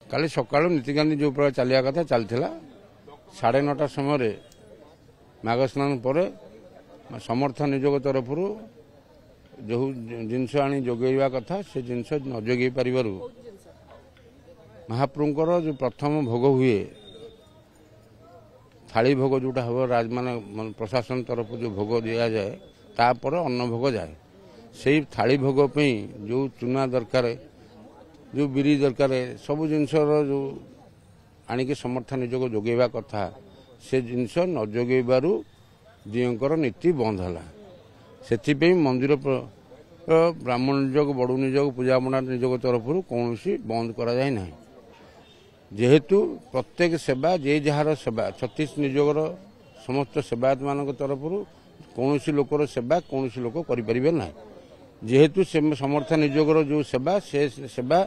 काली सकाल नीतिकांति जो प्रकार चलिया कथा चलता 9:30 समय माघ स्नान पर समर्थ निजोग तरफ जो जिनस आनी जोगेवा कथा से जिनस न जोगे पार महाप्रभुंकर जो प्रथम भोग हुए थाली भोग जोटा हम राज मान प्रशासन तरफ जो भोग दि जाए तापर अन्न भोग जाए से थाली भोग जो चूना दरकार जो बिरी दरकार सब जिनसर जो आणिक समर्थ निजोग जोगेवा कथा से जिनस न जोगेबारू दियंकर नीति बंद है से मंदिर ब्राह्मण निजोग बड़ू निजोग पूजापना निजोग तरफ कौन बंद करा जाए ना जेहेतु प्रत्येक सेवा जे जार सेवा 36 निजोगर समस्त सेवायत मान तरफ कौन लोकर सेवा कौन लोक करें ना जेहेतु समर्थ निजोगर जो सेवा से सेवा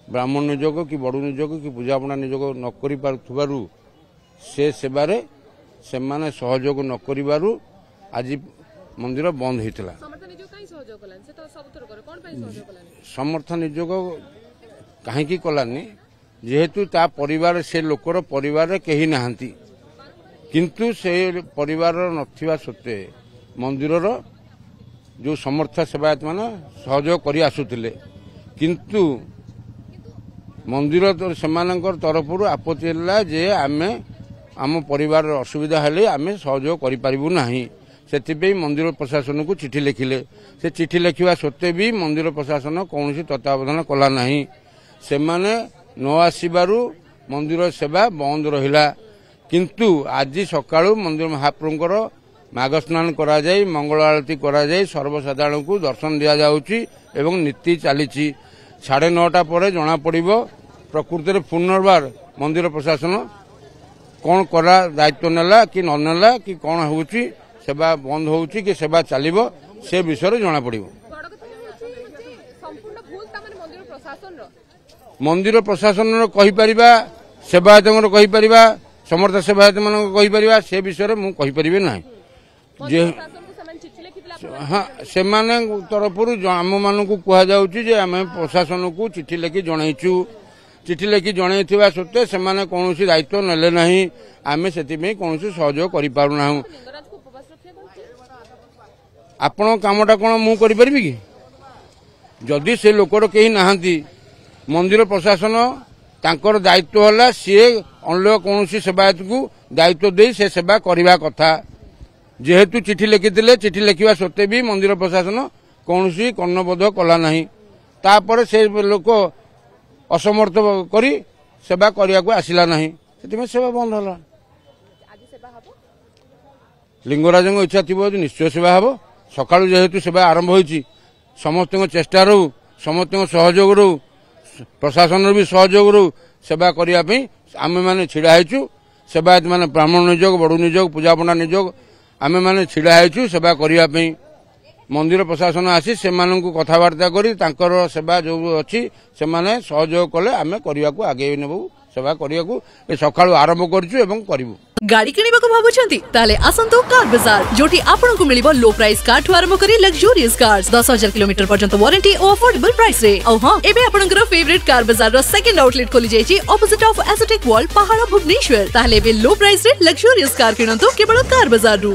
ब्राह्मण निजोग कि बड़ू निजोग कि पूजापना निजोग न करू से सेवारे से माने सहयोग न करू आज मंदिर बंद होता समर्थ निजोग कहीं कलानी जेहेतु ता परिवार से लोकर परिवार कहीं नहांती किंतु से परिवार नथिबा सत्वे मंदिर जो समर्थ सेवायत माने सहयोग करि आसुतिले किंतु मंदिर सेमानकर तरफ आपत्ति है जे आमे आम परिवार असुविधा हेले आमे सहयोग करि पारिबु नाही से मंदिर प्रशासन को चिठी लिखिले से चिठी लिखा सत्वे भी मंदिर प्रशासन कौन तत्वावधान कला नहीं से माने न आसबारू मंदिर सेवा बंद रहिला किंतु आज सकाळु मंदिर महाप्रभुंकर माघ स्नान करा जाय मंगल आरती करा जाय सर्वसाधारण को दर्शन दिया जाउची एवं नीति चली 9:30 पर जना पड़िबो प्रकृति पुनर्बार मंदिर प्रशासन कौन करा दायित्व नेला कि न नेला कि कौन होउची सेवा बंद होउची कि सेवा चलिबो से विषय जना पड़िबो मंदिर प्रशासन कही परिबा सेवायत कही परिबा समर्थ सेवायत मान कही परिबा से विषय मु कही परिबे नाही जे हाँ से माने तरफ आम मान को कह जाउची जे आम प्रशासन को चिठी लिखि जणाइछु चिठी लिखि जणाइथिबा सत्वे से माने कोनोसी दायित्व नेले नाही आमे सेति कोनोसी सहयोग करि पारु नाहु आपण कामटा कोन मु करि परिबि कि जदि से लोकर केही नाहंती मंदिर प्रशासन तांकर दायित्व होला सी अन्य कौन सेवायत को दायित्व दे से सेवा करने कथा जेहेतु चिठी लिखिले चिठी लिखा सत्वे भी मंदिर प्रशासन कौन कर्णबोध कला नहीं तापर से लोक असमर्थ करी सेवा करने को आसला नहीं से सेवा बंद है लिंगराज इच्छा थी निश्चय सेवा हम सका जेहेतु सेवा आरंभ हो समस्त चेष्टा रू समस्त सहयोग रू प्रशासन भी सहयोग रू सेवा करने आम मैंने छिड़ा होचु सेवायत माने ब्राह्मण निजोग बड़ू निजोग पूजापना निजोग आम मैंने छिड़ा होचु सेवा करने मंदिर प्रशासन आसी से कथबार्ता करी तांकर सेवा जो अच्छी से माने सहयोग कले आम करने को आगे नेबू सेवा करने को सकाळु आरंभ करछु एवं करिवु गाड़ी किनिबा को भाबुछंती ताले आसंतो कार बाजार जोटी आपन को मिलिबो लो प्राइस कार ठु आरंभ करी लग्जरियस कार्स 10,000 किलोमीटर पर्यंत वारंटी और अफोर्डेबल प्राइस रे औ हां एबे आपनकर फेवरेट कार बाजार रो सेकंड आउटलेट खोली जायछि ऑपोजिट ऑफ एस्थेटिक वॉल पहाड़ भुवनेश्वर ताले बे लो प्राइस रे लग्जरियस कार किनंतो केवल कार बाजार रु।